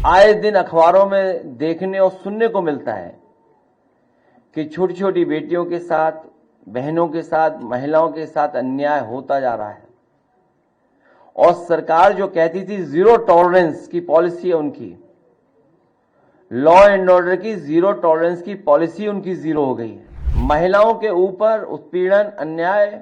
आए दिन अखबारों में देखने और सुनने को मिलता है कि छोटी छोटी बेटियों के साथ, बहनों के साथ, महिलाओं के साथ अन्याय होता जा रहा है। और सरकार जो कहती थी जीरो टॉलरेंस की पॉलिसी है उनकी, लॉ एंड ऑर्डर की जीरो टॉलरेंस की पॉलिसी उनकी जीरो हो गई है। महिलाओं के ऊपर उत्पीड़न, अन्याय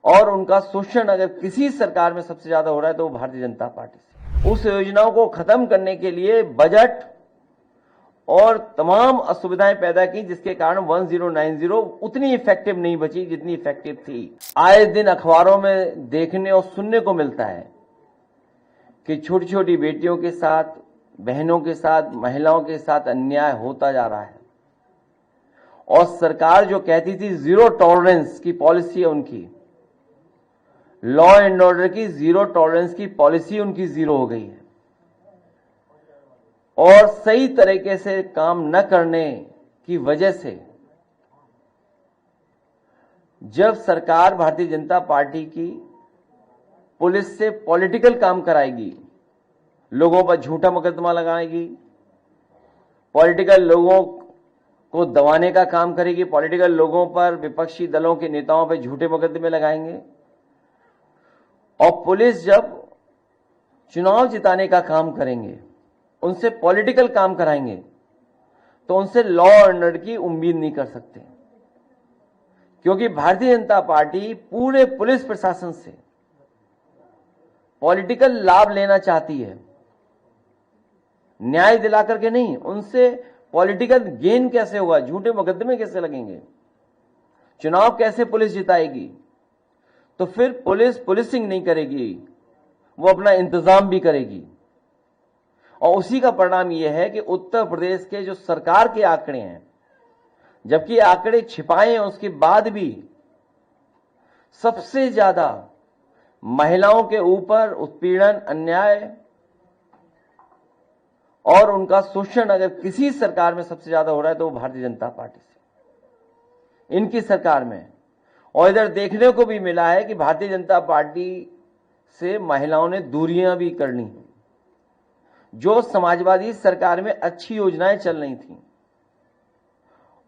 और उनका शोषण अगर किसी सरकार में सबसे ज्यादा हो रहा है तो वो भारतीय जनता पार्टी से। उस योजनाओं को खत्म करने के लिए बजट और तमाम असुविधाएं पैदा की, जिसके कारण 1090 उतनी इफेक्टिव नहीं बची जितनी इफेक्टिव थी। आए दिन अखबारों में देखने और सुनने को मिलता है कि छोटी छोटी बेटियों के साथ, बहनों के साथ, महिलाओं के साथ अन्याय होता जा रहा है। और सरकार जो कहती थी जीरो टॉलरेंस की पॉलिसी है उनकी, लॉ एंड ऑर्डर की जीरो टॉलरेंस की पॉलिसी उनकी जीरो हो गई है। और सही तरीके से काम न करने की वजह से जब सरकार भारतीय जनता पार्टी की पुलिस से पॉलिटिकल काम कराएगी, लोगों पर झूठा मुकदमा लगाएगी, पॉलिटिकल लोगों को दबाने का काम करेगी, पॉलिटिकल लोगों पर, विपक्षी दलों के नेताओं पर झूठे मुकदमे लगाएंगे, और पुलिस जब चुनाव जिताने का काम करेंगे, उनसे पॉलिटिकल काम कराएंगे, तो उनसे लॉ एंड ऑर्डर की उम्मीद नहीं कर सकते। क्योंकि भारतीय जनता पार्टी पूरे पुलिस प्रशासन से पॉलिटिकल लाभ लेना चाहती है, न्याय दिलाकर के नहीं। उनसे पॉलिटिकल गेन कैसे होगा, झूठे मुकदमे कैसे लगेंगे, चुनाव कैसे पुलिस जिताएगी। तो फिर पुलिस पुलिसिंग नहीं करेगी, वो अपना इंतजाम भी करेगी। और उसी का परिणाम यह है कि उत्तर प्रदेश के जो सरकार के आंकड़े हैं, जबकि आंकड़े छिपाए हैं, उसके बाद भी सबसे ज्यादा महिलाओं के ऊपर उत्पीड़न, अन्याय और उनका शोषण अगर किसी सरकार में सबसे ज्यादा हो रहा है तो वो भारतीय जनता पार्टी से, इनकी सरकार में। और इधर देखने को भी मिला है कि भारतीय जनता पार्टी से महिलाओं ने दूरियां भी कर ली। जो समाजवादी सरकार में अच्छी योजनाएं चल रही थी,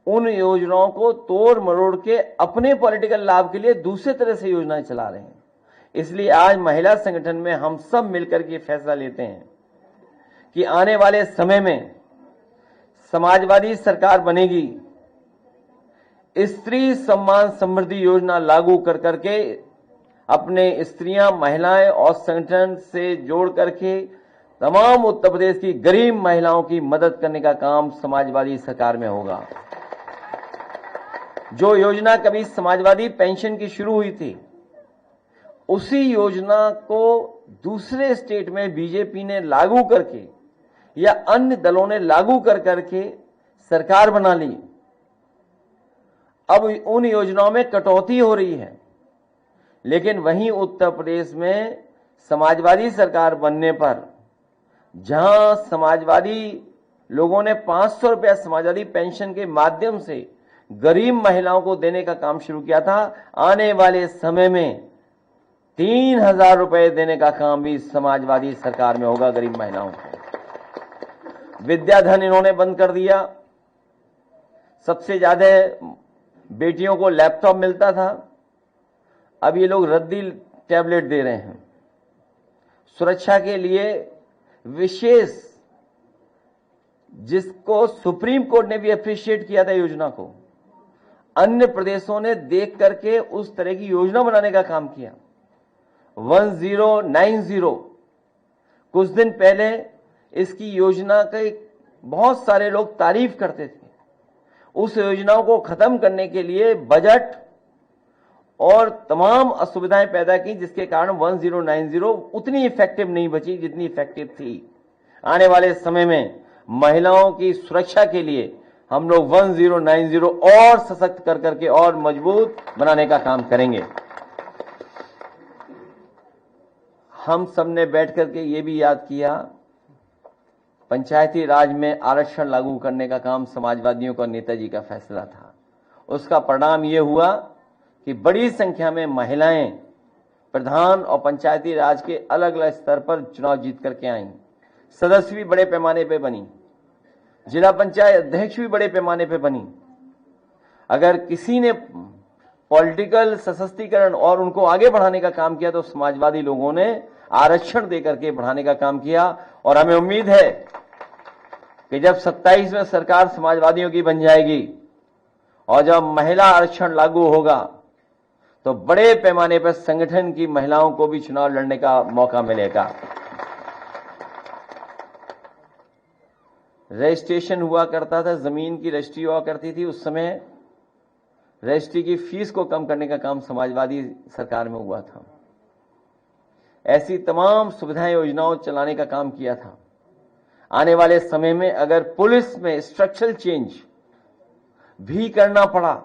उन योजनाओं को तोड़ मरोड़ के अपने पॉलिटिकल लाभ के लिए दूसरे तरह से योजनाएं चला रहे हैं। इसलिए आज महिला संगठन में हम सब मिलकर के फैसला लेते हैं कि आने वाले समय में समाजवादी सरकार बनेगी, स्त्री सम्मान समृद्धि योजना लागू कर करके अपने स्त्रियां, महिलाएं और संगठन से जोड़ करके तमाम उत्तर प्रदेश की गरीब महिलाओं की मदद करने का काम समाजवादी सरकार में होगा। जो योजना कभी समाजवादी पेंशन की शुरू हुई थी, उसी योजना को दूसरे स्टेट में बीजेपी ने लागू करके या अन्य दलों ने लागू कर करके सरकार बना ली। अब उन योजनाओं में कटौती हो रही है, लेकिन वहीं उत्तर प्रदेश में समाजवादी सरकार बनने पर, जहां समाजवादी लोगों ने 500 रुपया समाजवादी पेंशन के माध्यम से गरीब महिलाओं को देने का काम शुरू किया था, आने वाले समय में 3000 रुपए देने का काम भी समाजवादी सरकार में होगा गरीब महिलाओं को। विद्याधन इन्होंने बंद कर दिया। सबसे ज्यादा बेटियों को लैपटॉप मिलता था, अब ये लोग रद्दी टैबलेट दे रहे हैं। सुरक्षा के लिए विशेष, जिसको सुप्रीम कोर्ट ने भी अप्रिशिएट किया था योजना को, अन्य प्रदेशों ने देख करके उस तरह की योजना बनाने का काम किया। 1090, कुछ दिन पहले इसकी योजना के बहुत सारे लोग तारीफ करते थे। उस योजनाओं को खत्म करने के लिए बजट और तमाम असुविधाएं पैदा की, जिसके कारण 1090 उतनी इफेक्टिव नहीं बची जितनी इफेक्टिव थी। आने वाले समय में महिलाओं की सुरक्षा के लिए हम लोग 1090 और सशक्त कर करके और मजबूत बनाने का काम करेंगे। हम सबने बैठ करके ये भी याद किया, पंचायती राज में आरक्षण लागू करने का काम समाजवादियों का, नेताजी का फैसला था। उसका परिणाम ये हुआ कि बड़ी संख्या में महिलाएं प्रधान और पंचायती राज के अलग अलग स्तर पर चुनाव जीत करके आई। सदस्य भी बड़े पैमाने पे बनी, जिला पंचायत अध्यक्ष भी बड़े पैमाने पे बनी। अगर किसी ने पॉलिटिकल सशक्तिकरण और उनको आगे बढ़ाने का काम किया तो समाजवादी लोगों ने आरक्षण देकर के बढ़ाने का काम किया। और हमें उम्मीद है कि जब 27 में सरकार समाजवादियों की बन जाएगी और जब महिला आरक्षण लागू होगा तो बड़े पैमाने पर संगठन की महिलाओं को भी चुनाव लड़ने का मौका मिलेगा। रजिस्ट्रेशन हुआ करता था, जमीन की रजिस्ट्री हुआ करती थी, उस समय रजिस्ट्री की फीस को कम करने का काम समाजवादी सरकार में हुआ था। ऐसी तमाम सुविधाएं योजनाओं चलाने का काम किया था। आने वाले समय में अगर पुलिस में स्ट्रक्चरल चेंज भी करना पड़ा,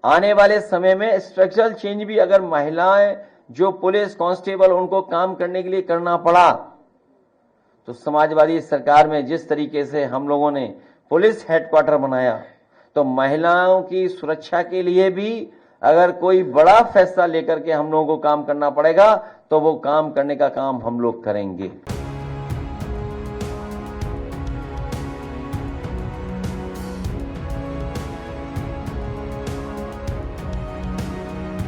आने वाले समय में स्ट्रक्चरल चेंज भी अगर महिलाएं जो पुलिस कांस्टेबल उनको काम करने के लिए करना पड़ा तो समाजवादी सरकार में जिस तरीके से हम लोगों ने पुलिस हेडक्वार्टर बनाया तो महिलाओं की सुरक्षा के लिए भी अगर कोई बड़ा फैसला लेकर के हम लोगों को काम करना पड़ेगा तो वो काम करने का काम हम लोग करेंगे।